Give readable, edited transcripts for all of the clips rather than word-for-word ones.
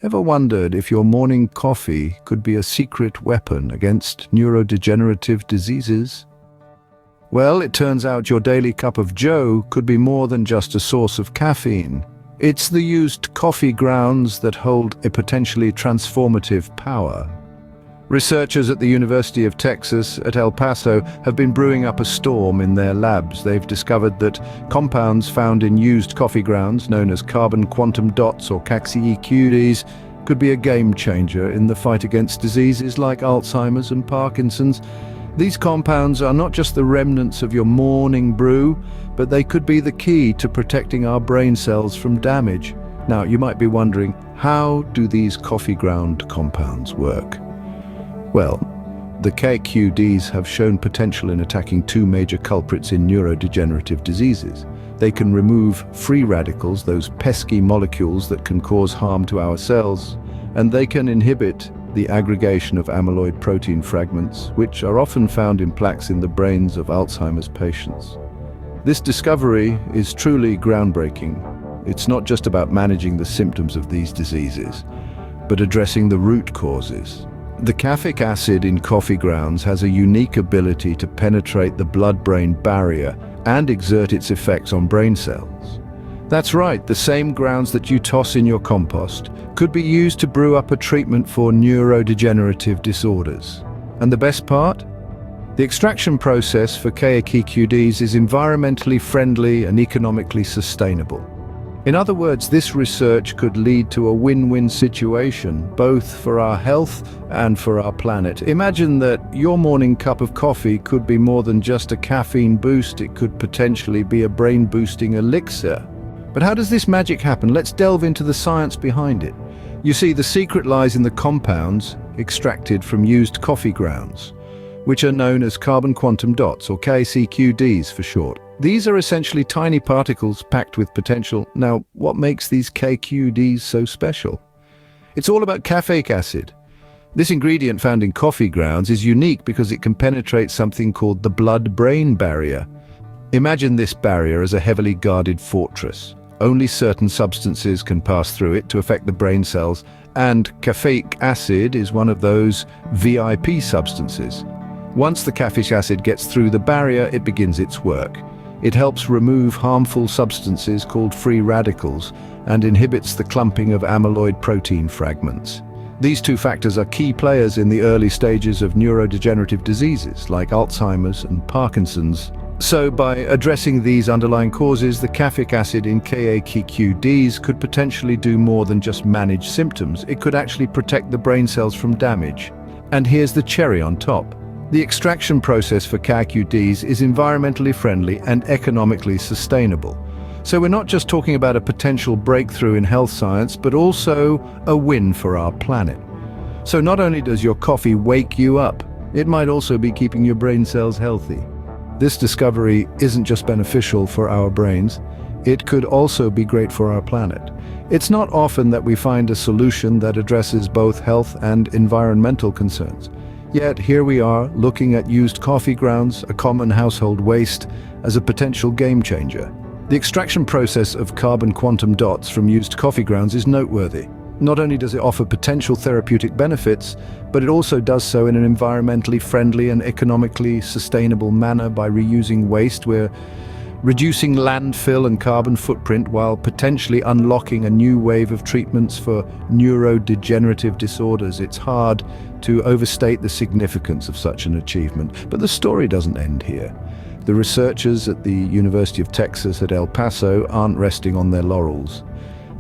Ever wondered if your morning coffee could be a secret weapon against neurodegenerative diseases? Well, it turns out your daily cup of joe could be more than just a source of caffeine. It's the used coffee grounds that hold a potentially transformative power. Researchers at the University of Texas at El Paso have been brewing up a storm in their labs. They've discovered that compounds found in used coffee grounds, known as carbon quantum dots or CAC-EQDs, could be a game changer in the fight against diseases like Alzheimer's and Parkinson's. These compounds are not just the remnants of your morning brew, but they could be the key to protecting our brain cells from damage. Now, you might be wondering, how do these coffee ground compounds work? Well, the CAQ-Ds have shown potential in attacking two major culprits in neurodegenerative diseases. They can remove free radicals, those pesky molecules that can cause harm to our cells, and they can inhibit the aggregation of amyloid protein fragments, which are often found in plaques in the brains of Alzheimer's patients. This discovery is truly groundbreaking. It's not just about managing the symptoms of these diseases, but addressing the root causes. The caffeic acid in coffee grounds has a unique ability to penetrate the blood-brain barrier and exert its effects on brain cells. That's right, the same grounds that you toss in your compost could be used to brew up a treatment for neurodegenerative disorders. And the best part? The extraction process for CAQ-EQDs is environmentally friendly and economically sustainable. In other words, this research could lead to a win-win situation, both for our health and for our planet. Imagine that your morning cup of coffee could be more than just a caffeine boost. It could potentially be a brain-boosting elixir. But how does this magic happen? Let's delve into the science behind it. You see, the secret lies in the compounds extracted from used coffee grounds, which are known as carbon quantum dots, or CAQ-Ds for short. These are essentially tiny particles packed with potential. Now, what makes these CAQ-Ds so special? It's all about caffeic acid. This ingredient found in coffee grounds is unique because it can penetrate something called the blood-brain barrier. Imagine this barrier as a heavily guarded fortress. Only certain substances can pass through it to affect the brain cells, and caffeic acid is one of those VIP substances. Once the caffeic acid gets through the barrier, it begins its work. It helps remove harmful substances called free radicals and inhibits the clumping of amyloid protein fragments. These two factors are key players in the early stages of neurodegenerative diseases like Alzheimer's and Parkinson's. So by addressing these underlying causes, the caffeic acid in CAQ-Ds could potentially do more than just manage symptoms. It could actually protect the brain cells from damage. And here's the cherry on top. The extraction process for CAQ-Ds is environmentally friendly and economically sustainable. So we're not just talking about a potential breakthrough in health science, but also a win for our planet. So not only does your coffee wake you up, it might also be keeping your brain cells healthy. This discovery isn't just beneficial for our brains, it could also be great for our planet. It's not often that we find a solution that addresses both health and environmental concerns. Yet here we are, looking at used coffee grounds, a common household waste, as a potential game changer. The extraction process of carbon quantum dots from used coffee grounds is noteworthy. Not only does it offer potential therapeutic benefits, but it also does so in an environmentally friendly and economically sustainable manner. By reusing waste, we're reducing landfill and carbon footprint while potentially unlocking a new wave of treatments for neurodegenerative disorders. It's hard to overstate the significance of such an achievement. But the story doesn't end here. The researchers at the University of Texas at El Paso aren't resting on their laurels.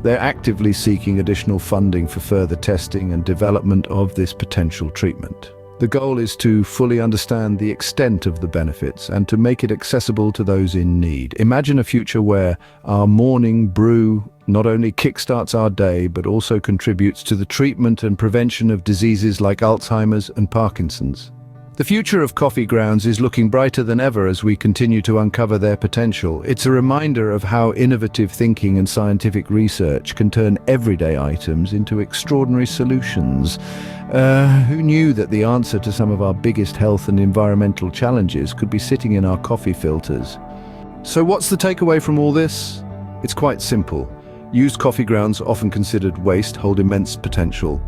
They're actively seeking additional funding for further testing and development of this potential treatment. The goal is to fully understand the extent of the benefits and to make it accessible to those in need. Imagine a future where our morning brew not only kickstarts our day, but also contributes to the treatment and prevention of diseases like Alzheimer's and Parkinson's. The future of coffee grounds is looking brighter than ever as we continue to uncover their potential. It's a reminder of how innovative thinking and scientific research can turn everyday items into extraordinary solutions. Who knew that the answer to some of our biggest health and environmental challenges could be sitting in our coffee filters? So what's the takeaway from all this? It's quite simple. Used coffee grounds, often considered waste, hold immense potential.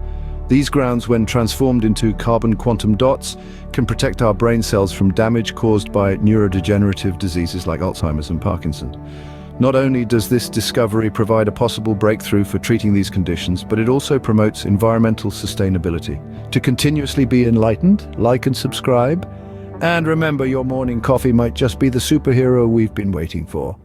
These grounds, when transformed into carbon quantum dots, can protect our brain cells from damage caused by neurodegenerative diseases like Alzheimer's and Parkinson's. Not only does this discovery provide a possible breakthrough for treating these conditions, but it also promotes environmental sustainability. To continuously be enlightened, like and subscribe. And remember, your morning coffee might just be the superhero we've been waiting for.